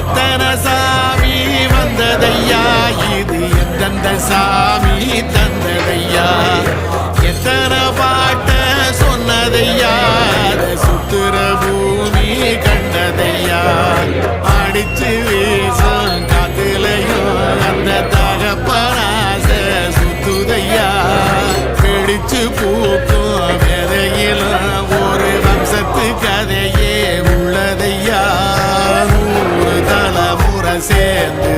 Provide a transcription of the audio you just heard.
எத்தனை சாமி வந்ததையா இது எந்தெந்த சாமி தந்ததையா எத்தனை பாட்ட சொன்னதையா சுத்துற பூமி கண்டதையா அடிச்சு வீசும் காத்துலையும் அந்த தகப்பனாச சுத்துதையா பிடிச்சு பூக்கும் விதையிலும் ஒரு வம்சத்து கதையே உள்ளதையா 100 தலைமுறை சேர்ந்து